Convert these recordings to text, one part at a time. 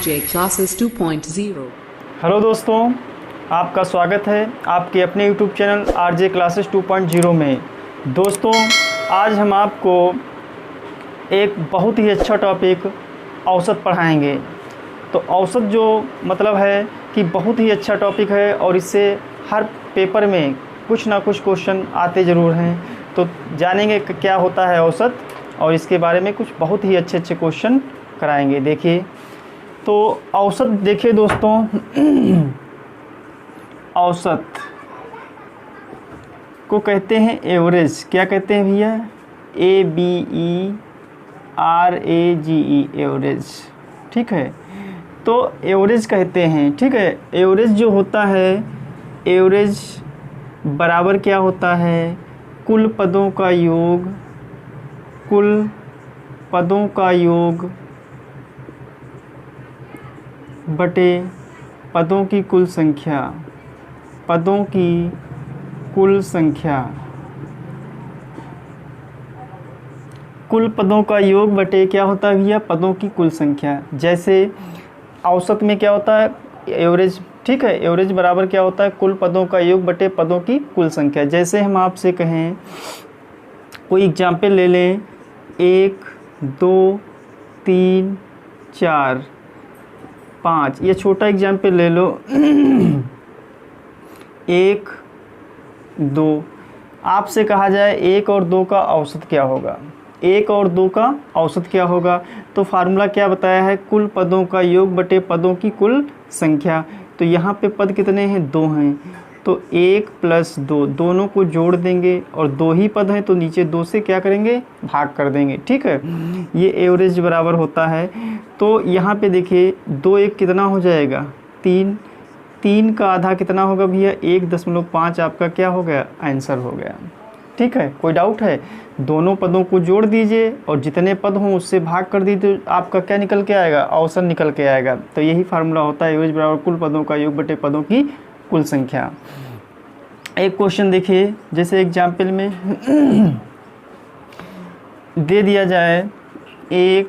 RJ Classes 2.0। Hello दोस्तों, आपका स्वागत है आपके अपने यूट्यूब चैनल RJ Classes 2.0 में। दोस्तों, आज हम आपको एक बहुत ही अच्छा टॉपिक औसत पढ़ाएंगे। तो औसत जो मतलब है कि बहुत ही अच्छा टॉपिक है और इससे हर पेपर में कुछ ना कुछ क्वेश्चन आते ज़रूर हैं। तो जानेंगे कि क्या होता है औसत और इसके बारे में कुछ बहुत ही अच्छे अच्छे क्वेश्चन कराएंगे। देखिए, तो औसत देखिए दोस्तों, औसत को कहते हैं एवरेज। क्या कहते हैं भैया? ABERAGE, average. ठीक है, तो एवरेज कहते हैं। ठीक है, एवरेज जो होता है, एवरेज बराबर क्या होता है? कुल पदों का योग, कुल पदों का योग बटे पदों की कुल संख्या, पदों की कुल संख्या। कुल पदों का योग बटे क्या होता है भैया? पदों की कुल संख्या। जैसे औसत में क्या होता है? एवरेज। ठीक है, एवरेज बराबर क्या होता है? कुल पदों का योग बटे पदों की कुल संख्या। जैसे हम आपसे कहें, कोई एग्जाम्पल ले लें, 1 2 3 4 5, ये छोटा एग्जाम्पल ले लो। 1 2, आपसे कहा जाए 1 और 2 का औसत क्या होगा? 1 और 2 का औसत क्या होगा? तो फार्मूला क्या बताया है? कुल पदों का योग बटे पदों की कुल संख्या। तो यहाँ पे पद कितने हैं? 2 हैं, तो 1 + 2, दोनों को जोड़ देंगे और 2 ही पद हैं तो नीचे 2 से क्या करेंगे? भाग कर देंगे। ठीक है, ये एवरेज बराबर होता है। तो यहाँ पे देखिए, 2 1 कितना हो जाएगा? 3। 3 का आधा कितना होगा भैया? 1.5 आपका क्या हो गया? आंसर हो गया। ठीक है, कोई डाउट है? दोनों पदों को जोड़ दीजिए और जितने पद हों उससे भाग कर दीजिए, तो आपका क्या निकल के आएगा? औसत निकल के आएगा। तो यही फार्मूला होता है, एवरेज बराबर कुल पदों का योग बटे पदों की कुल संख्या। एक क्वेश्चन देखिए, जैसे एग्जाम्पल में दे दिया जाए 1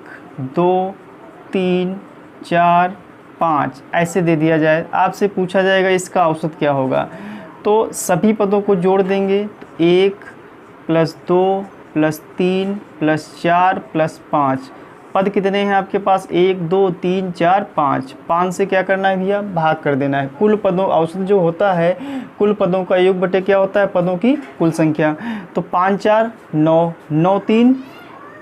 2 3 4 5, ऐसे दे दिया जाए। आपसे पूछा जाएगा इसका औसत क्या होगा? तो सभी पदों को जोड़ देंगे, 1 + 2 + 3 + 4 + 5। पद कितने हैं आपके पास? 1 2 3 4 5। 5 से क्या करना है भैया? भाग कर देना है। कुल पदों, औसत जो होता है कुल पदों का योग बटे क्या होता है? पदों की कुल संख्या। तो 5 4 9, 9 3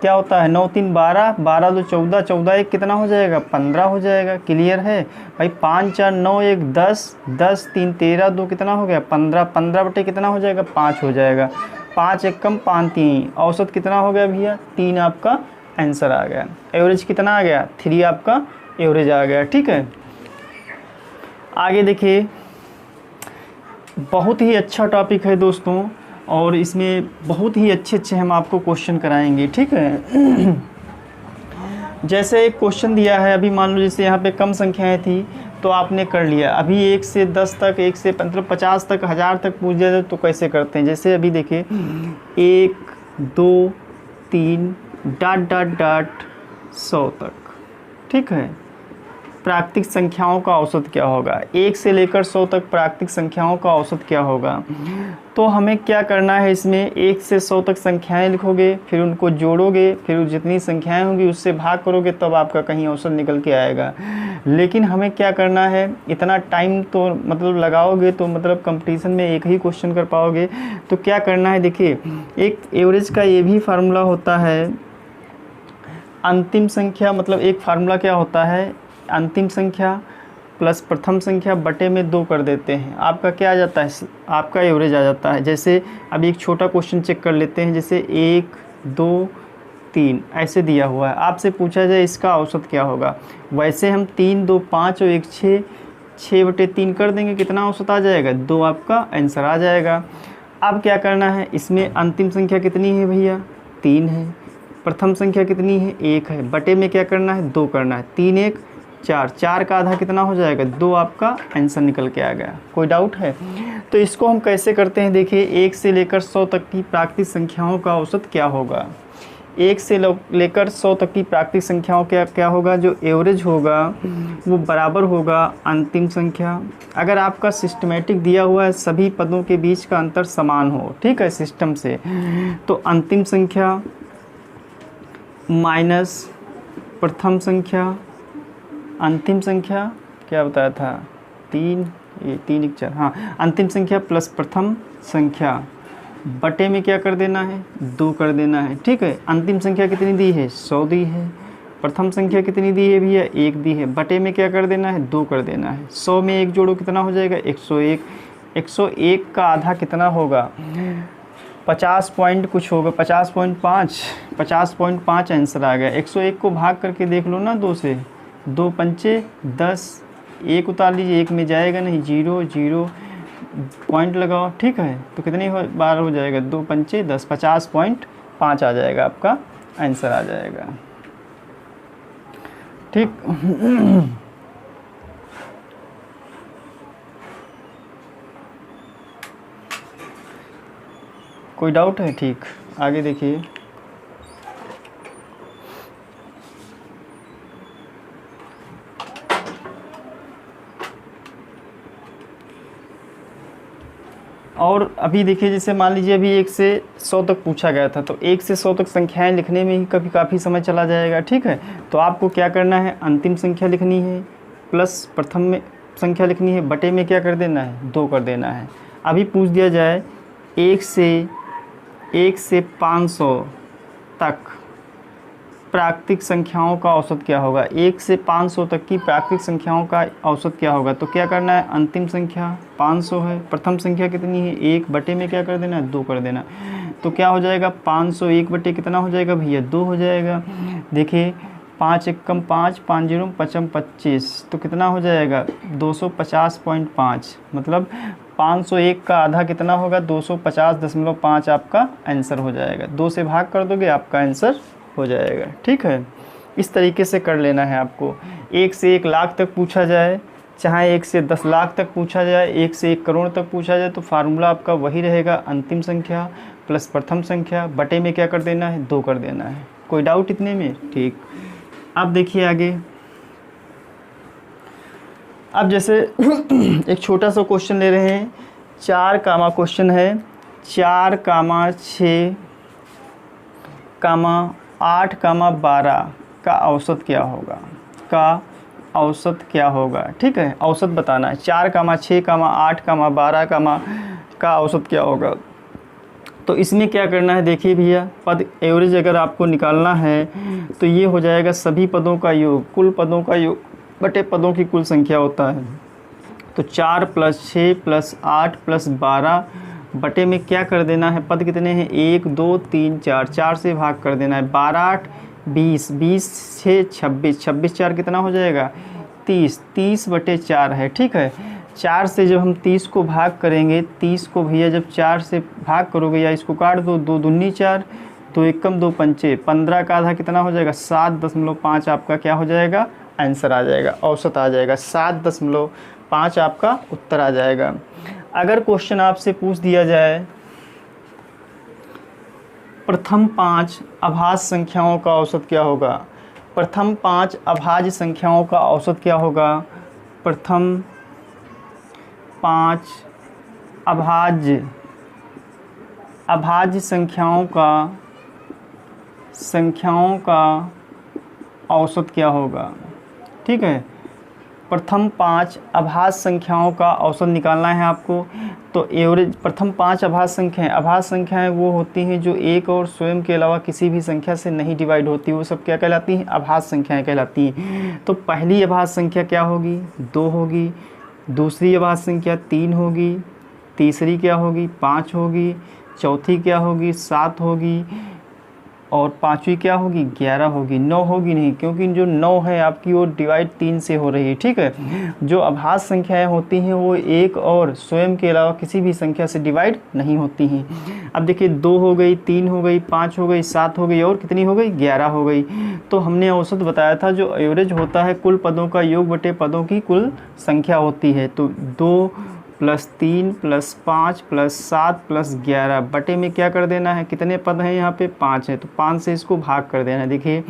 क्या होता है? 9 3 12, 12 2 14, 14 1 कितना हो जाएगा? 15 हो जाएगा। क्लियर है भाई? 5 4 9 1 10, 10 3 13, 2 कितना हो गया? 15, 15 बटे कितना हो जाएगा? 5 हो जाएगा। 5 1 कम 5 3, औसत कितना हो गया भैया? 3 आपका आंसर आ गया। एवरेज कितना आ गया? 3 आपका एवरेज आ गया। ठीक है, आगे देखिए, बहुत ही अच्छा टॉपिक है दोस्तों और इसमें बहुत ही अच्छे अच्छे हम आपको क्वेश्चन कराएंगे। ठीक है, जैसे एक क्वेश्चन दिया है, अभी मान लो जैसे यहाँ पे कम संख्याएं थी तो आपने कर लिया। अभी 1 से 10 तक, 1 से मतलब 50 तक, 1000 तक पूछ जाए तो कैसे करते हैं? जैसे अभी देखिए, 1 2 3 ... 100 तक। ठीक है, प्राकृतिक संख्याओं का औसत क्या होगा? 1 से लेकर 100 तक प्राकृतिक संख्याओं का औसत क्या होगा? तो हमें क्या करना है इसमें? 1 से 100 तक संख्याएं लिखोगे, फिर उनको जोड़ोगे, फिर जितनी संख्याएं होंगी उससे भाग करोगे, तब आपका कहीं औसत निकल के आएगा। लेकिन हमें क्या करना है? इतना टाइम तो मतलब लगाओगे तो मतलब कंपटीशन में एक ही क्वेश्चन कर पाओगे। तो क्या करना है? देखिए, एक एवरेज का ये भी फार्मूला होता है, अंतिम संख्या। मतलब एक फार्मूला क्या होता है? अंतिम संख्या प्लस प्रथम संख्या बटे में 2 कर देते हैं, आपका क्या आ जाता है? आपका एवरेज आ जाता है। जैसे अभी एक छोटा क्वेश्चन चेक कर लेते हैं, जैसे 1 2 3 ऐसे दिया हुआ है। आपसे पूछा जाए इसका औसत क्या होगा? वैसे हम 3 2 5 और 1 6, 6 बटे 3 कर देंगे, कितना औसत आ जाएगा? 2 आपका आंसर आ जाएगा। अब क्या करना है? इसमें अंतिम संख्या कितनी है भैया? 3 है। प्रथम संख्या कितनी है? 1 है। बटे में क्या करना है? 2 करना है। 3 1 4, 4 का आधा कितना हो जाएगा? 2 आपका आंसर निकल के आ गया। कोई डाउट है? तो इसको हम कैसे करते हैं? देखिए, 1 से लेकर 100 तक की प्राकृतिक संख्याओं का औसत क्या होगा? 1 से लेकर 100 तक की प्राकृतिक संख्याओं का क्या होगा, जो एवरेज होगा वो बराबर होगा अंतिम संख्या। अगर आपका सिस्टमेटिक दिया हुआ है सभी पदों के बीच का अंतर समान हो, ठीक है, सिस्टम से, तो अंतिम संख्या माइनस प्रथम संख्या, अंतिम संख्या क्या बताया था, 3 1 4, हाँ, अंतिम संख्या प्लस प्रथम संख्या बटे में क्या कर देना है, 2 कर देना है, ठीक है। अंतिम संख्या कितनी दी है, 100 दी है। प्रथम संख्या कितनी दी है भैया, 1 दी है। बटे में क्या कर देना है, 2 कर देना है। 100 में 1 जोड़ो कितना हो जाएगा, 101। 101 का आधा कितना होगा, 50 पॉइंट कुछ होगा, 50.5, 50.5 आंसर आ गया। 101 को भाग करके देख लो ना 2 से, 2 पंचे 10, 1 उतार लीजिए, 1 में जाएगा नहीं, 0 0 पॉइंट लगाओ, ठीक है, तो कितनी बार हो जाएगा, 2 पंचे 10, 50.5 आ जाएगा, आपका आंसर आ जाएगा, ठीक। कोई डाउट है, ठीक, आगे देखिए। और अभी देखिए, जैसे मान लीजिए अभी 1 से 100 तक पूछा गया था, तो 1 से 100 तक संख्याएं लिखने में ही कभी काफ़ी समय चला जाएगा, ठीक है। तो आपको क्या करना है, अंतिम संख्या लिखनी है प्लस प्रथम में संख्या लिखनी है, बटे में क्या कर देना है, 2 कर देना है। अभी पूछ दिया जाए 1 से 500 तक प्राकृतिक संख्याओं का औसत क्या होगा, 1 से 500 तक की प्राकृतिक संख्याओं का औसत क्या होगा। तो क्या करना है, अंतिम संख्या 500 है, प्रथम संख्या कितनी है, 1, बटे में क्या कर देना है, 2 कर देना। तो क्या हो जाएगा, 500 1 बटे कितना हो जाएगा भैया, 2 हो जाएगा। देखिए 5 एकम 5, 5 जीरो 5 25, तो कितना हो जाएगा, 250.5, मतलब 501 का आधा कितना होगा, 250.5 आपका आंसर हो जाएगा। 2 से भाग कर दोगे, आपका आंसर हो जाएगा, ठीक है। इस तरीके से कर लेना है आपको। 1 से 1 लाख तक पूछा जाए, चाहे 1 से 10 लाख तक पूछा जाए, 1 से 1 करोड़ तक पूछा जाए, तो फार्मूला आपका वही रहेगा, अंतिम संख्या प्लस प्रथम संख्या बटे में क्या कर देना है, 2 कर देना है। कोई डाउट इतने में, ठीक। अब देखिए आगे, अब जैसे एक छोटा सा क्वेश्चन ले रहे हैं, 4 कामा क्वेश्चन है, 4, 6, 8, 12 का औसत क्या होगा, का औसत क्या होगा, ठीक है, औसत बताना है। 4, 6, 8, 12 का औसत क्या होगा। तो इसमें क्या करना है, देखिए भैया, पद एवरेज अगर आपको निकालना है तो ये हो जाएगा सभी पदों का योग, कुल पदों का योग बटे पदों की कुल संख्या होता है। तो 4 + 6 + 8 + 12 बटे में क्या कर देना है, पद कितने हैं, 1 2 3 4, 4 से भाग कर देना है। 12 8 20, 20 6 26, 26 4 कितना हो जाएगा, 30, 30 बटे 4 है, ठीक है। 4 से जब हम 30 को भाग करेंगे, 30 को भैया जब 4 से भाग करोगे या इसको काट दो, 2 दूनी 4, 2 एकम 2 पंचे, 15 का आधा कितना हो जाएगा, 7.5 आपका क्या हो जाएगा, आंसर आ जाएगा, औसत आ जाएगा। 7.5 आपका उत्तर आ जाएगा। अगर क्वेश्चन आपसे पूछ दिया जाए प्रथम 5 अभाज्य संख्याओं का औसत क्या होगा, प्रथम 5 अभाज्य संख्याओं का औसत क्या होगा, प्रथम 5 अभाज्य संख्याओं का औसत क्या होगा, ठीक है। प्रथम 5 अभाज्य संख्याओं का औसत निकालना है आपको। तो एवरेज प्रथम 5 अभाज्य संख्याएं वो होती हैं जो एक और स्वयं के अलावा किसी भी संख्या से नहीं डिवाइड होती, वो सब क्या कहलाती हैं, अभाज्य संख्याएं कहलाती हैं। तो पहली अभाज्य संख्या क्या होगी, 2 होगी, दूसरी अभाज्य संख्या 3 होगी, तीसरी क्या होगी, 5 होगी, चौथी क्या होगी, 7 होगी, और पांचवी क्या होगी, 11 होगी। 9 होगी नहीं, क्योंकि जो 9 है आपकी वो डिवाइड 3 से हो रही है, ठीक है। जो अभाज्य संख्याएं होती हैं वो एक और स्वयं के अलावा किसी भी संख्या से डिवाइड नहीं होती हैं। अब देखिए 2 हो गई, 3 हो गई, 5 हो गई, 7 हो गई, और कितनी हो गई, 11 हो गई। तो हमने औसत बताया था, जो एवरेज होता है कुल पदों का योग बटे पदों की कुल संख्या होती है। तो 2 प्लस 3 प्लस 5 प्लस 7 प्लस 11 बटे में क्या कर देना है, कितने पद हैं यहाँ पे 5 है, तो 5 से इसको भाग कर देना है। देखिए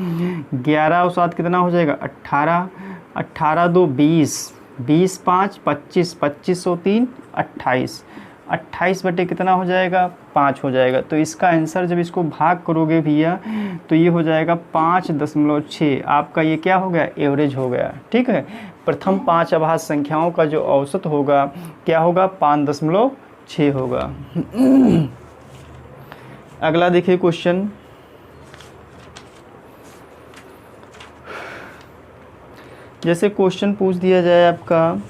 11 और 7 कितना हो जाएगा 18, 18 2 20, 20 5 25, 25 और 3 28, 28 बटे कितना हो जाएगा 5 हो जाएगा। तो इसका आंसर जब इसको भाग करोगे भैया तो ये हो जाएगा 5.6। आपका ये क्या हो गया, एवरेज हो गया। ठीक है, प्रथम 5 अभाज्य संख्याओं का जो औसत होगा क्या होगा, 5.6 होगा। अगला देखिए क्वेश्चन, जैसे क्वेश्चन पूछ दिया जाए आपका,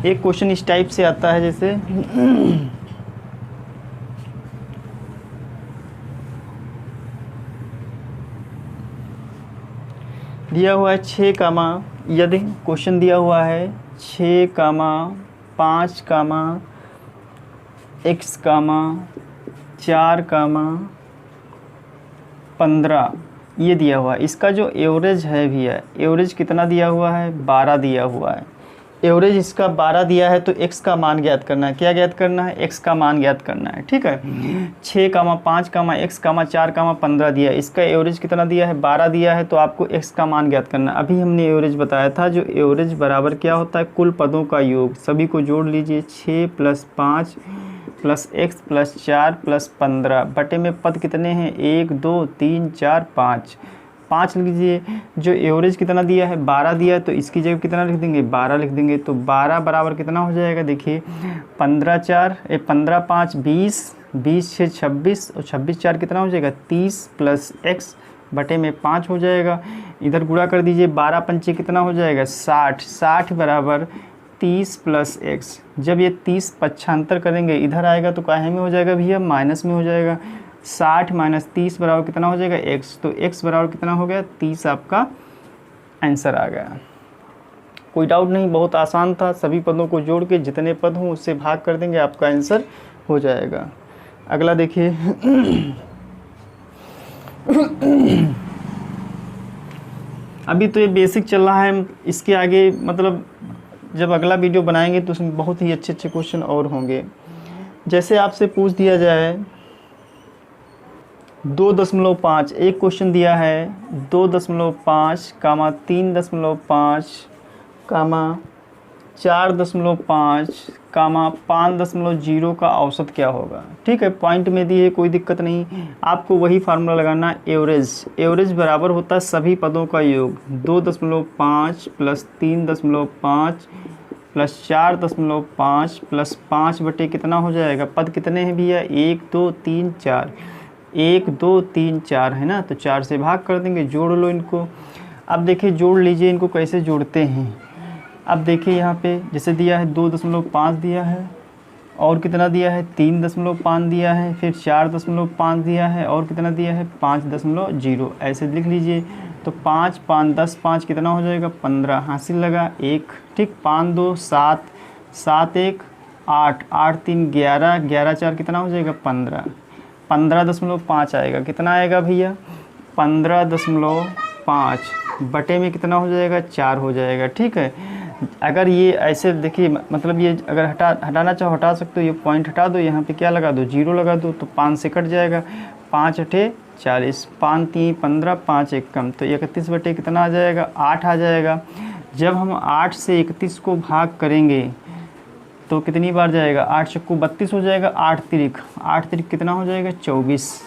एक क्वेश्चन इस टाइप से आता है, जैसे दिया हुआ है 6 कामा, यदि क्वेश्चन दिया हुआ है 6 कामा 5 कामा x कामा 4 कामा 15 ये दिया हुआ है। इसका जो एवरेज है भैया, एवरेज कितना दिया हुआ है, 12 दिया हुआ है। एवरेज इसका 12 दिया है तो x का मान ज्ञात करना है। क्या ज्ञात करना है, x का मान ज्ञात करना है। ठीक है, 6 कामा 5 कामा x कामा 4 कामा 15 दिया, इसका एवरेज कितना दिया है, 12 दिया है, तो आपको x का मान ज्ञात करना है। अभी हमने एवरेज बताया था, जो एवरेज बराबर क्या होता है, कुल पदों का योग। सभी को जोड़ लीजिए, 6 plus 5 plus x plus 4 plus 15 बटे में पद कितने हैं, 1 2 3 4 5 लिख दीजिए। जो एवरेज कितना दिया है, 12 दिया है, तो इसकी जगह कितना लिख देंगे, 12 लिख देंगे। तो 12 बराबर कितना हो जाएगा, देखिए 15 5 20, 20 6 26 और 26 4 कितना हो जाएगा 30 प्लस x बटे में 5 हो जाएगा। इधर गुणा कर दीजिए, 12 पंचे कितना हो जाएगा 60, 60 बराबर 30 प्लस x। जब ये 30 पक्षांतर करेंगे इधर आएगा तो काहे में हो जाएगा भैया, माइनस में हो जाएगा। 60 माइनस 30 बराबर कितना हो जाएगा x, तो x बराबर कितना हो गया 30, आपका आंसर आ गया। कोई डाउट नहीं, बहुत आसान था। सभी पदों को जोड़ के जितने पद हों उससे भाग कर देंगे, आपका आंसर हो जाएगा। अगला देखिए अभी तो ये बेसिक चल रहा है, इसके आगे मतलब जब अगला वीडियो बनाएंगे तो उसमें बहुत ही अच्छे अच्छे क्वेश्चन और होंगे। जैसे आपसे पूछ दिया जाए 2.5, एक क्वेश्चन दिया है 2.5 कामा 3.5 कामा 4.5 कामा 5.0 का औसत क्या होगा। ठीक है, पॉइंट में दी है, कोई दिक्कत नहीं। आपको वही फार्मूला लगाना, एवरेज। एवरेज बराबर होता है सभी पदों का योग। 2.5 प्लस 3.5 प्लस 4.5 प्लस 5 बटे कितना हो जाएगा, पद कितने हैं भैया, 1 2 3 4, 1 2 3 4 है ना, तो 4 से भाग कर देंगे। जोड़ लो इनको। अब देखिए जोड़ लीजिए इनको, कैसे जोड़ते हैं। अब देखिए यहाँ पे जैसे दिया है 2.5 दिया है, और कितना दिया है 3.5 दिया है, फिर 4.5 दिया है, और कितना दिया है 5.0, ऐसे लिख लीजिए। तो 5 5 10, 5 कितना हो जाएगा 15, हासिल लगा 1। ठीक, 5 2 7, 7 1 8, 8 3 11, 11 4 कितना हो जाएगा 15, 15.5 आएगा। कितना आएगा भैया 15.5 बटे में कितना हो जाएगा 4 हो जाएगा। ठीक है, अगर ये ऐसे देखिए, मतलब ये अगर हटाना चाहो हटा सकते हो, ये पॉइंट हटा दो, यहाँ पे क्या लगा दो 0 लगा दो, तो 5 से कट जाएगा। 5 8 40, 5 3 15, 5 1 कम, तो 31 बटे कितना आ जाएगा 8 आ जाएगा। जब हम 8 से 31 को भाग करेंगे तो कितनी बार जाएगा, 8 चक्कू 32 हो जाएगा, 8 तिरिक कितना हो जाएगा 24,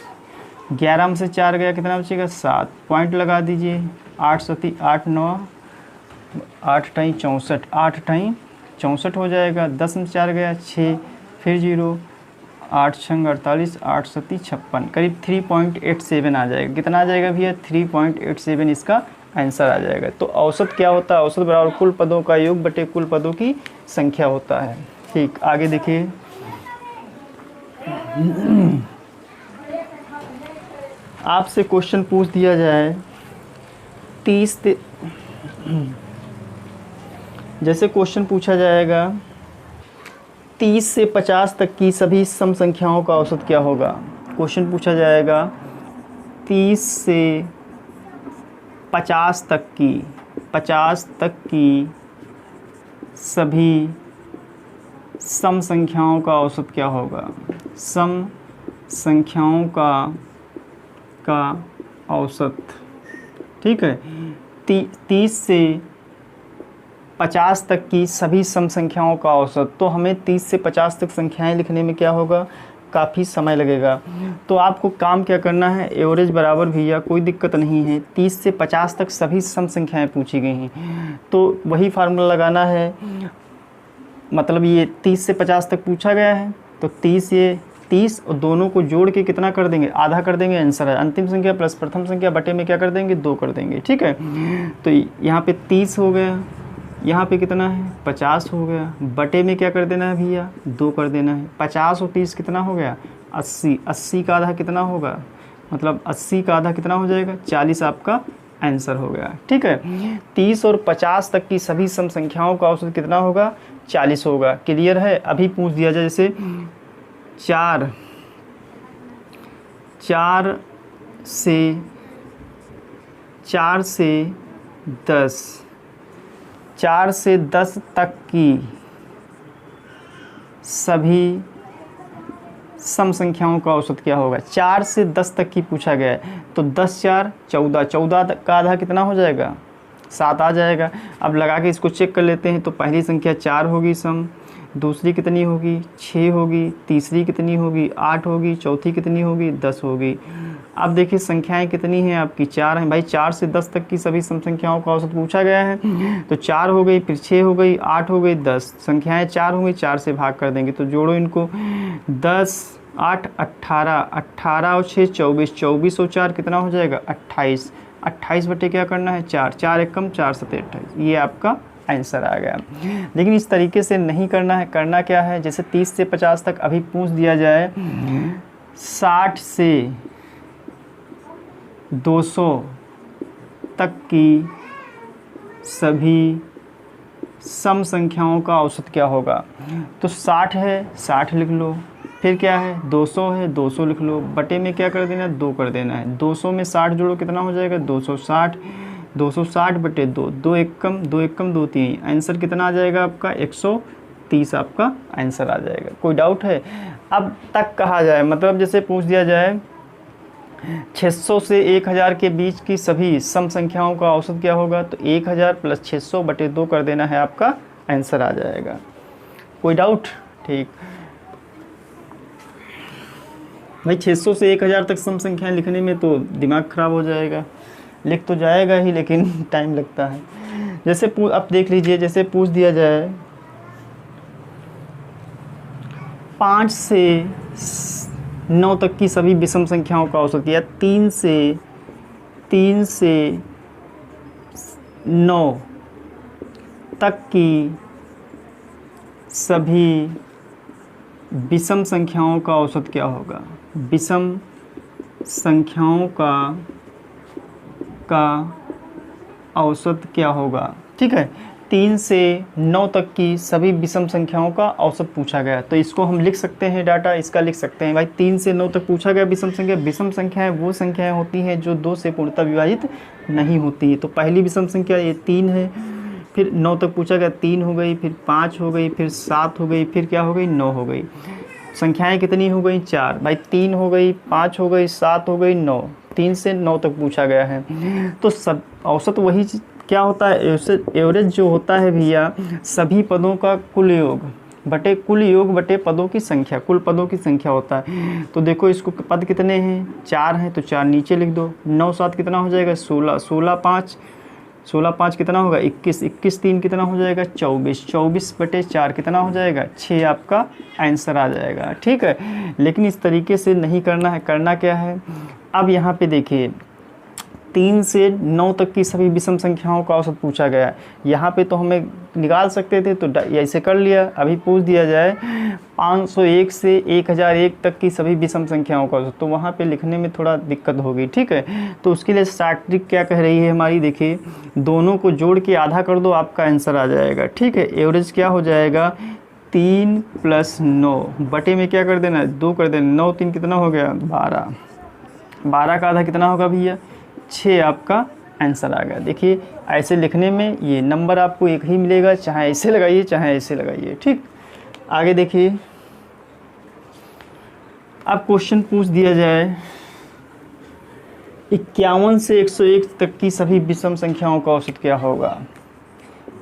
11 में से 4 गया कितना बचेगा 7, पॉइंट लगा दीजिए। 8 7 8 9, 8 टाई 64, 8 टाई 64 हो जाएगा। 10 में 4 गया 6, फिर 0, 8 6 48, 8 7 56, करीब 3.87 आ जाएगा। कितना आ जाएगा भैया 3.87 इसका आंसर आ जाएगा। तो औसत क्या होता है, औसत बराबर कुल पदों का योग बटे कुल पदों की संख्या होता है। ठीक, आगे देखिए आपसे क्वेश्चन पूछ दिया जाए 30, जैसे क्वेश्चन पूछा जाएगा 30 से 50 तक की सभी सम संख्याओं का औसत क्या होगा। क्वेश्चन पूछा जाएगा 30 से 50 तक की 50 तक की सभी सम संख्याओं का औसत क्या होगा? सम संख्याओं का औसत, ठीक है। 30 से 50 तक की सभी सम संख्याओं का औसत, तो हमें 30 से 50 तक संख्याएं लिखने में क्या होगा? काफ़ी समय लगेगा। तो आपको काम क्या करना है, एवरेज बराबर भैया कोई दिक्कत नहीं है, 30 से 50 तक सभी सम संख्याएं पूछी गई हैं, तो वही फार्मूला लगाना है। मतलब ये 30 से 50 तक पूछा गया है, तो 30 और दोनों को जोड़ के कितना कर देंगे? आधा कर देंगे, आंसर है। अंतिम संख्या प्लस प्रथम संख्या बटे में क्या कर देंगे? 2 कर देंगे, ठीक है। तो यहाँ पे 30 हो गया, यहाँ पे कितना है? 50 हो गया, बटे में क्या कर देना है भैया? 2 कर देना है। 50 और 30 कितना हो गया? 80। 80 का आधा कितना होगा? मतलब 80 का आधा कितना हो जाएगा? 40 आपका आंसर हो गया, ठीक है। 30 और 50 तक की सभी सम संख्याओं का औसत कितना होगा? 40 होगा। क्लियर है? अभी पूछ दिया जाए जैसे 4 से 10 तक की सभी सम संख्याओं का औसत क्या होगा? 4 से 10 तक की पूछा गया है, तो 10 4 14, 14 का आधा कितना हो जाएगा? 7 आ जाएगा। अब लगा के इसको चेक कर लेते हैं। तो पहली संख्या 4 होगी सम, दूसरी कितनी होगी? 6 होगी, तीसरी कितनी होगी? 8 होगी, चौथी कितनी होगी? 10 होगी। अब देखिए संख्याएं कितनी हैं आपकी? 4 हैं भाई। 4 से 10 तक की सभी सम संख्याओं का औसत पूछा गया है, तो 4 हो गई, फिर 6 हो गई, 8 हो गई, 10। संख्याएं 4 हो गई, 4 से भाग कर देंगे, तो जोड़ो इनको। 10 8 18, 18 और 6 24, 24 और 4 कितना हो जाएगा? 28। 28 बटे क्या करना है? 4, 4 एक कम, 4 7 28। ये आपका आंसर आ गया। लेकिन इस तरीके से नहीं करना है। करना क्या है, जैसे 30 से 50 तक अभी पूछ दिया जाए, 60 से 200 तक की सभी सम संख्याओं का औसत क्या होगा? तो 60 है, 60 लिख लो। फिर क्या है? 200 है, 200 लिख लो। बटे में क्या कर देना है? 2 कर देना है। 200 में 60 जोड़ो, कितना हो जाएगा? 260। 260 बटे 2, 2 एक कम, 2 एक कम, 2 3। आंसर कितना आ जाएगा आपका? 130 आपका आंसर आ जाएगा। कोई डाउट है? अब तक कहा जाए, मतलब जैसे पूछ दिया जाए 600 से 1000 के बीच की सभी सम संख्याओं का औसत क्या होगा? तो 1000 प्लस 600 बटे 2 कर देना है, आपका आंसर आ जाएगा। कोई डाउट? ठीक भाई, 600 से 1000 तक सम संख्याएं लिखने में तो दिमाग ख़राब हो जाएगा। लिख तो जाएगा ही, लेकिन टाइम लगता है। जैसे अब देख लीजिए, जैसे पूछ दिया जाए 5 से 9 तक की सभी विषम संख्याओं का औसत, या 3 से 9 तक की सभी विषम संख्याओं का औसत क्या होगा? विषम संख्याओं का औसत क्या होगा? ठीक है, 3 से 9 तक की सभी विषम संख्याओं का औसत पूछा गया, तो इसको हम लिख सकते हैं, डाटा इसका लिख सकते हैं भाई। 3 से 9 तक पूछा गया विषम संख्या। विषम संख्याएं वो संख्याएं होती हैं जो 2 से पूर्णतः विभाजित नहीं होती। तो पहली विषम संख्या ये 3 है, फिर 9 तक पूछा गया, 3 हो गई, फिर 5 हो गई, फिर 7 हो गई, फिर क्या हो गई? 9 हो गई। संख्याएं कितनी हो गई? 4 भाई। 3 हो गई, 5 हो गई, 7 हो गई, 9। 3 से 9 तक पूछा गया है, तो सब औसत वही क्या होता है? एवरेज जो होता है भैया, सभी पदों का कुल योग बटे कुल योग बटे पदों की संख्या, कुल पदों की संख्या होता है। तो देखो इसको पद कितने हैं? 4 हैं, तो 4 नीचे लिख दो। 9 7 कितना हो जाएगा? 16। 16 5 कितना होगा? 21। 21 3 कितना हो जाएगा? 24। 24 बटे 4 कितना हो जाएगा? 6 आपका आंसर आ जाएगा। ठीक है, लेकिन इस तरीके से नहीं करना है। करना क्या है? अब यहाँ पे देखिए 3 से 9 तक की सभी विषम संख्याओं का औसत पूछा गया। यहाँ पे तो हमें निकाल सकते थे, तो ऐसे कर लिया। अभी पूछ दिया जाए 501 से 1001 तक की सभी विषम संख्याओं का औसत, तो वहाँ पे लिखने में थोड़ा दिक्कत होगी। ठीक है, तो उसके लिए स्टार्ट ट्रिक क्या कह रही है हमारी? देखिए, दोनों को जोड़ के आधा कर दो, आपका आंसर आ जाएगा। ठीक है, एवरेज क्या हो जाएगा? 3 + 9 बटे में क्या कर देना है? 2 कर देना। 9 3 कितना हो गया? 12। 12 का आधा कितना होगा भैया? 6 आपका आंसर आ गया। देखिए ऐसे लिखने में ये नंबर आपको एक ही मिलेगा, चाहे ऐसे लगाइए चाहे ऐसे लगाइए। ठीक, आगे देखिए, अब क्वेश्चन पूछ दिया जाए 51 से 101 तक की सभी विषम संख्याओं का औसत क्या होगा।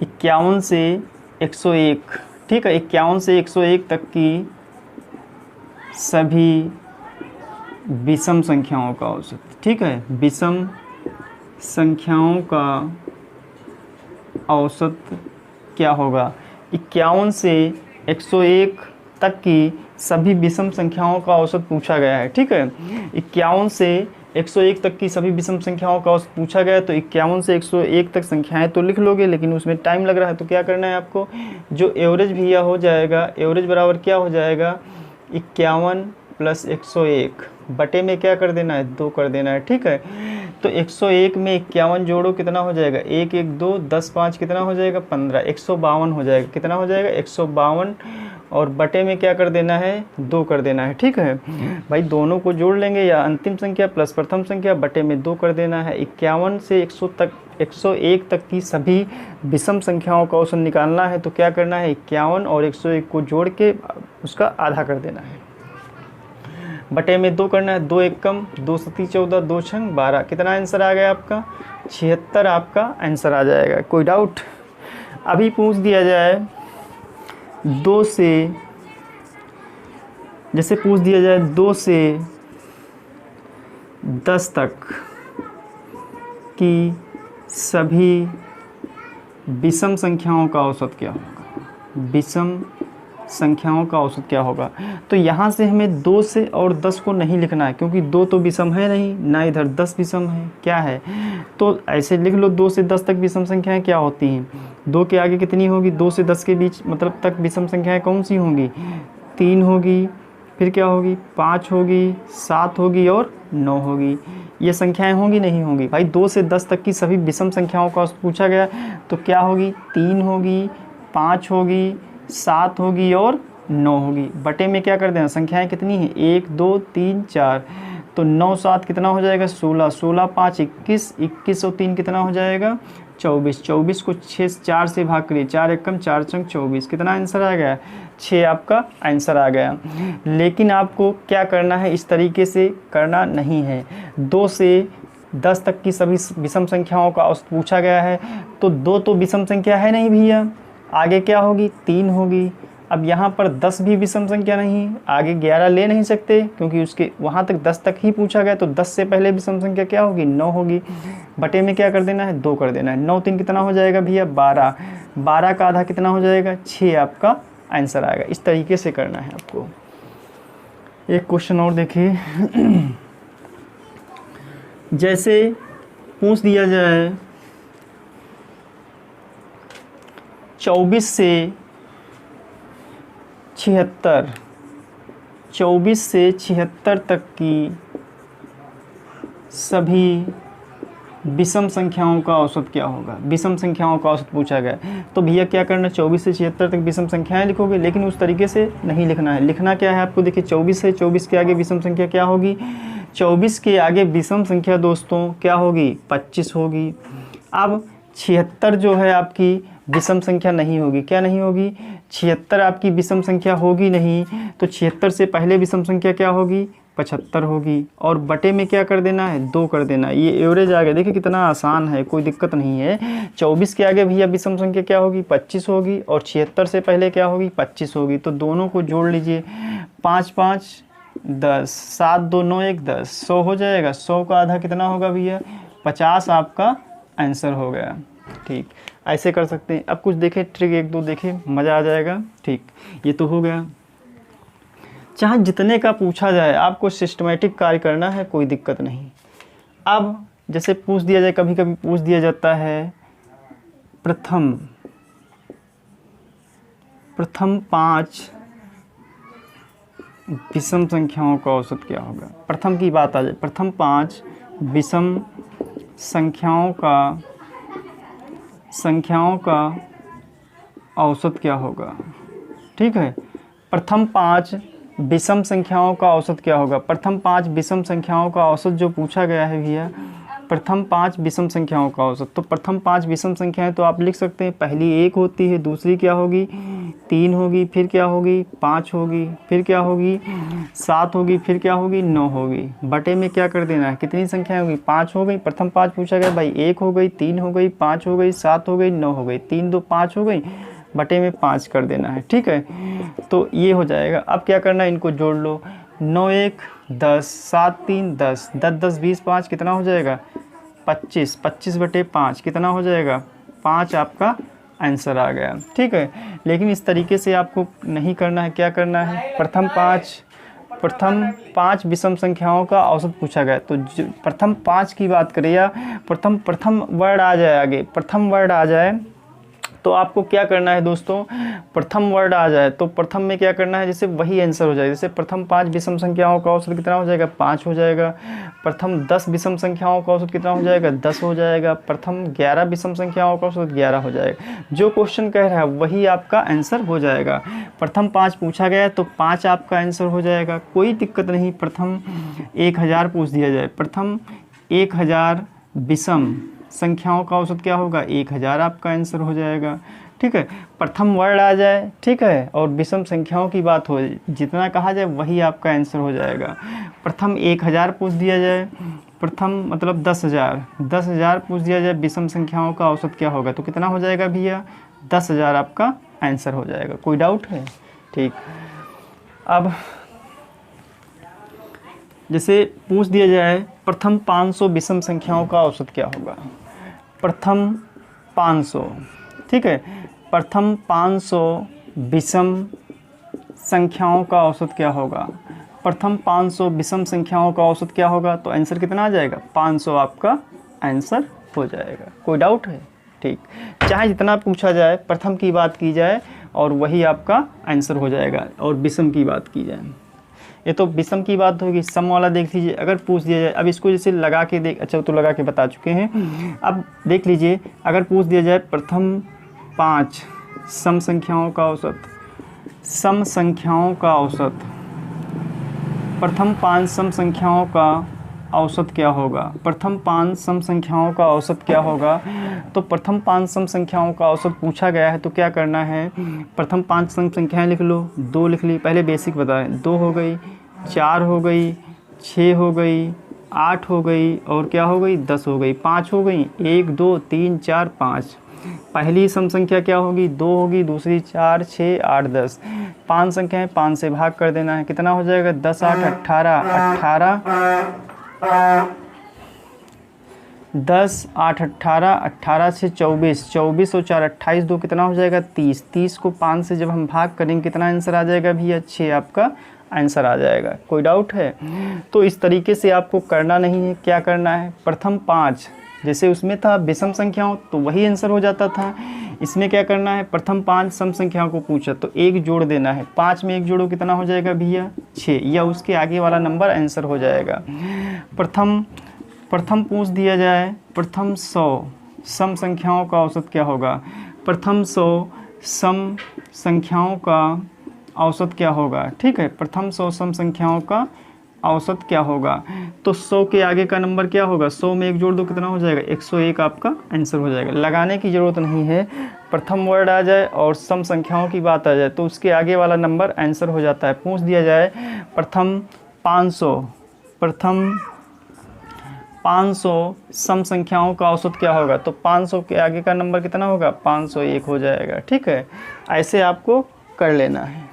51 से 101, ठीक है, 51 से 101 तक की सभी विषम संख्याओं का औसत, ठीक है, विषम संख्याओं का औसत क्या होगा। 51 से 101 तक की सभी विषम संख्याओं का औसत पूछा गया है। ठीक है, 51 से 101 तक की सभी विषम संख्याओं का औसत पूछा गया है, तो 51 से 101 तक संख्याएं तो लिख लोगे, लेकिन उसमें टाइम लग रहा है, तो क्या करना है आपको, जो एवरेज भैया हो जाएगा, एवरेज बराबर क्या हो जाएगा, 51 + 101 बटे में क्या कर देना है, 2 कर देना है। ठीक है, तो 101 में 51 जोड़ो कितना हो जाएगा, 1 1 2 10 5 कितना हो जाएगा, 15, 152 हो जाएगा। कितना हो जाएगा, 152, और बटे में क्या कर देना है, 2 कर देना है। ठीक है भाई, दोनों को जोड़ लेंगे, या अंतिम संख्या प्लस प्रथम संख्या बटे में 2 कर देना है। 51 से 101 तक की सभी विषम संख्याओं का औसत निकालना है, तो क्या करना है, 51 और 101 को जोड़ के उसका आधा कर देना है, बटे में 2 करना है। 2 1 कम, 2 7 14, 2 6 12, कितना आंसर आ गया आपका, 76 आपका आंसर आ जाएगा। कोई डाउट। अभी पूछ दिया जाए 2 से, जैसे पूछ दिया जाए 2 से 10 तक की सभी विषम संख्याओं का औसत क्या होगा, विषम संख्याओं का औसत क्या होगा। तो यहाँ से हमें 2 से और 10 को नहीं लिखना है, क्योंकि 2 तो विषम है नहीं, ना इधर 10 विषम है, क्या है, तो ऐसे लिख लो 2 से 10 तक विषम संख्याएं क्या होती हैं, 2 के आगे कितनी होगी, 2 से 10 के बीच मतलब तक विषम संख्याएं कौन सी होंगी, 3 होगी, फिर क्या होगी, 5 होगी, 7 होगी और 9 होगी। ये संख्याएं होंगी नहीं होंगी भाई, 2 से 10 तक की सभी विषम संख्याओं का औसत पूछा गया, तो क्या होगी, 3 होगी, 5 होगी, 7 होगी और 9 होगी। बटे में क्या कर देना, संख्याएं कितनी हैं, 1 2 3 4, तो 9 7 कितना हो जाएगा, 16, 16 5 21, 21 और 3 कितना हो जाएगा, 24, 24 को 6 4 से भाग करिए, 4 1 4 चंग 24, कितना आंसर आ गया, 6 आपका आंसर आ गया। लेकिन आपको क्या करना है, इस तरीके से करना नहीं है। 2 से 10 तक की सभी विषम संख्याओं का औसत पूछा गया है, तो 2 तो विषम संख्या है नहीं भैया, आगे क्या होगी, 3 होगी। अब यहाँ पर 10 भी विषम संख्या नहीं, आगे 11 ले नहीं सकते, क्योंकि उसके वहाँ तक 10 तक ही पूछा गया, तो 10 से पहले विषम संख्या क्या होगी, 9 होगी। बटे में क्या कर देना है, 2 कर देना है। 9 3 कितना हो जाएगा भैया, 12, 12 का आधा कितना हो जाएगा, 6 आपका आंसर आएगा। इस तरीके से करना है आपको। एक क्वेश्चन और देखिए, जैसे पूछ दिया जाए 24 से 76, 24 से 76 तक की सभी विषम संख्याओं का औसत क्या होगा, विषम संख्याओं का औसत पूछा गया। तो भैया क्या करना, 24 से 76 तक विषम संख्याएं लिखोगे, लेकिन उस तरीके से नहीं लिखना है। लिखना क्या है आपको, देखिए 24 है, 24 के आगे विषम संख्या क्या होगी, 24 के आगे विषम संख्या दोस्तों क्या होगी, 25 होगी। अब 76 जो है आपकी विषम संख्या नहीं होगी, क्या नहीं होगी, 76 आपकी विषम संख्या होगी नहीं, तो 76 से पहले विषम संख्या क्या होगी, 75 होगी, और बटे में क्या कर देना है, 2 कर देना है। ये एवरेज आ गया, देखिए कितना आसान है, कोई दिक्कत नहीं है। 24 के आगे भैया विषम संख्या क्या होगी, 25 होगी, और 76 से पहले क्या होगी, 25 होगी। तो दोनों को जोड़ लीजिए, 5 5 10, 7 2 9 1 10, 100 हो जाएगा। 100 का आधा कितना होगा भैया, 50 आपका आंसर हो गया। ठीक, ऐसे कर सकते हैं। अब कुछ देखें ट्रिक, 1 2 देखें, मज़ा आ जाएगा। ठीक, ये तो हो गया। चाहे जितने का पूछा जाए, आपको सिस्टमेटिक कार्य करना है, कोई दिक्कत नहीं। अब जैसे पूछ दिया जाए, कभी कभी पूछ दिया जाता है प्रथम 5 विषम संख्याओं का औसत क्या होगा। प्रथम की बात आ जाए, प्रथम 5 विषम संख्याओं का औसत क्या होगा। ठीक है, प्रथम 5 विषम संख्याओं का औसत क्या होगा। प्रथम 5 विषम संख्याओं का औसत जो पूछा गया है भैया, प्रथम 5 विषम संख्याओं का औसत। तो प्रथम 5 विषम संख्याएं तो आप लिख सकते हैं, पहली 1 होती है, दूसरी क्या होगी 3 होगी, फिर क्या होगी 5 होगी, फिर क्या होगी 7 होगी, फिर क्या होगी 9 होगी। बटे में क्या कर देना है, कितनी संख्याएं होगी 5 हो गई। प्रथम 5 पूछा गया भाई, 1 हो गई, 3 हो गई, 5 हो गई, 7 हो गई, 9 हो गई, 3 2 5 हो गई, बटे में 5 कर देना है। ठीक है, तो ये हो जाएगा। अब क्या करना है, इनको जोड़ लो, 9 1 10, 7 3 10, 10 10 20 5 कितना हो जाएगा 25, 25 बटे 5 कितना हो जाएगा 5, आपका आंसर आ गया। ठीक है, लेकिन इस तरीके से आपको नहीं करना है, क्या करना है, प्रथम 5 विषम संख्याओं का औसत पूछा गया, तो प्रथम 5 की बात करें या प्रथम वर्ड आ जाए, आगे प्रथम वर्ड आ जाए तो आपको क्या करना है दोस्तों, प्रथम वर्ड आ जाए तो प्रथम में क्या करना है, जैसे वही आंसर हो जाएगा। जैसे प्रथम 5 विषम संख्याओं का औसत कितना हो जाएगा 5 हो जाएगा। प्रथम 10 विषम संख्याओं का औसत कितना हो जाएगा 10 हो जाएगा। प्रथम 11 विषम संख्याओं का औसत 11 हो जाएगा। जो क्वेश्चन कह रहा है वही आपका आंसर हो जाएगा। प्रथम 5 पूछा गया तो 5 आपका आंसर हो जाएगा, कोई दिक्कत नहीं। प्रथम 1000 पूछ दिया जाए, प्रथम 1000 विषम संख्याओं का औसत क्या होगा 1000, आपका आंसर हो जाएगा। ठीक है, प्रथम वर्ड आ जाए, ठीक है, और विषम संख्याओं की बात हो, जितना कहा जाए वही आपका आंसर हो जाएगा। प्रथम 1000 पूछ दिया जाए, प्रथम मतलब 10,000 पूछ दिया जाए, विषम संख्याओं का औसत क्या होगा, तो कितना हो जाएगा भैया 10,000, आपका आंसर हो जाएगा। कोई डाउट है? ठीक, अब जैसे पूछ दिया जाए प्रथम 500 विषम संख्याओं का औसत क्या होगा, प्रथम 500, ठीक है, प्रथम 500 विषम संख्याओं का औसत क्या होगा, प्रथम 500 विषम संख्याओं का औसत क्या होगा, तो आंसर कितना आ जाएगा 500, आपका आंसर हो जाएगा। कोई डाउट है? ठीक, चाहे जितना पूछा जाए प्रथम की बात की जाए और वही आपका आंसर हो जाएगा, और विषम की बात की जाए, ये तो विषम की बात होगी। सम वाला देख लीजिए, अगर पूछ दिया जाए, अब इसको जैसे लगा के देख, अच्छा तो लगा के बता चुके हैं, अब देख लीजिए अगर पूछ दिया जाए प्रथम 5 सम संख्याओं का औसत, सम संख्याओं का औसत, प्रथम 5 सम संख्याओं का औसत क्या होगा, प्रथम 5 सम संख्याओं का औसत क्या होगा, तो प्रथम 5 सम संख्याओं का औसत पूछा गया है तो क्या करना है, प्रथम 5 सम संख्याएं लिख लो, 2 लिख ली, पहले बेसिक बताएं, 2 हो गई, 4 हो गई, 6 हो गई, 8 हो गई, और क्या हो गई 10 हो गई, 5 हो गई, 1 2 3 4 5। पहली सम संख्या क्या होगी 2 होगी, दूसरी 4 6 8 10, 5 संख्याएं 5 से भाग कर देना है, कितना हो जाएगा 10 8 18, 10 8 18, 18 से 24, 24 और 4 28, 2 कितना हो जाएगा 30, 30 को 5 से जब हम भाग करेंगे कितना आंसर आ जाएगा भैया 6, आपका आंसर आ जाएगा। कोई डाउट है? तो इस तरीके से आपको करना नहीं है, क्या करना है, प्रथम 5 जैसे उसमें था विषम संख्याओं तो वही आंसर हो जाता था, इसमें क्या करना है, प्रथम 5 सम संख्याओं को पूछा तो 1 जोड़ देना है, 5 में 1 जोड़ो कितना हो जाएगा भैया 6, या उसके आगे वाला नंबर आंसर हो जाएगा। प्रथम पूछ दिया जाए प्रथम 100 सम संख्याओं का औसत क्या होगा, प्रथम 100 सम संख्याओं का औसत क्या होगा, ठीक है, प्रथम 100 सम संख्याओं का औसत क्या होगा, तो 100 के आगे का नंबर क्या होगा, 100 में 1 जोड़ दो कितना हो जाएगा 101, आपका आंसर हो जाएगा। लगाने की ज़रूरत नहीं है, प्रथम वर्ड आ जाए और सम संख्याओं की बात आ जाए तो उसके आगे वाला नंबर आंसर हो जाता है। पूछ दिया जाए प्रथम 500 सम संख्याओं का औसत क्या होगा, तो 500 के आगे का नंबर कितना होगा 501 हो जाएगा। ठीक है, ऐसे आपको कर लेना है।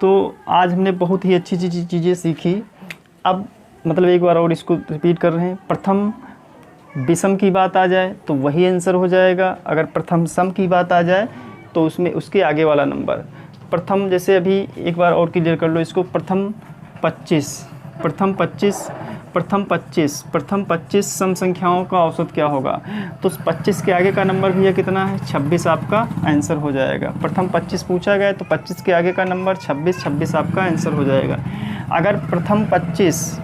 तो आज हमने बहुत ही अच्छी चीज़ें सीखी। अब मतलब एक बार और इसको रिपीट कर रहे हैं, प्रथम विषम की बात आ जाए तो वही आंसर हो जाएगा, अगर प्रथम सम की बात आ जाए तो उसमें उसके आगे वाला नंबर, प्रथम जैसे अभी एक बार और क्लियर कर लो इसको, प्रथम 25 सम संख्याओं का औसत क्या होगा, तो 25 के आगे का नंबर भैया कितना है 26, आपका आंसर हो जाएगा। प्रथम 25 पूछा गया तो 25 के आगे का नंबर 26 आपका आंसर हो जाएगा। अगर प्रथम 25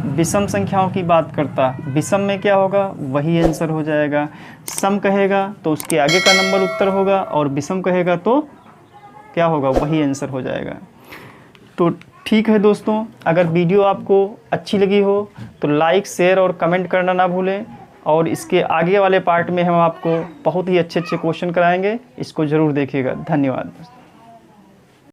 विषम संख्याओं की बात करता, विषम में क्या होगा वही आंसर हो जाएगा, सम कहेगा तो उसके आगे का नंबर उत्तर होगा और विषम कहेगा तो क्या होगा वही आंसर हो जाएगा। तो ठीक है दोस्तों, अगर वीडियो आपको अच्छी लगी हो तो लाइक, शेयर और कमेंट करना ना भूलें। और इसके आगे वाले पार्ट में हम आपको बहुत ही अच्छे अच्छे क्वेश्चन कराएंगे, इसको ज़रूर देखिएगा। धन्यवाद।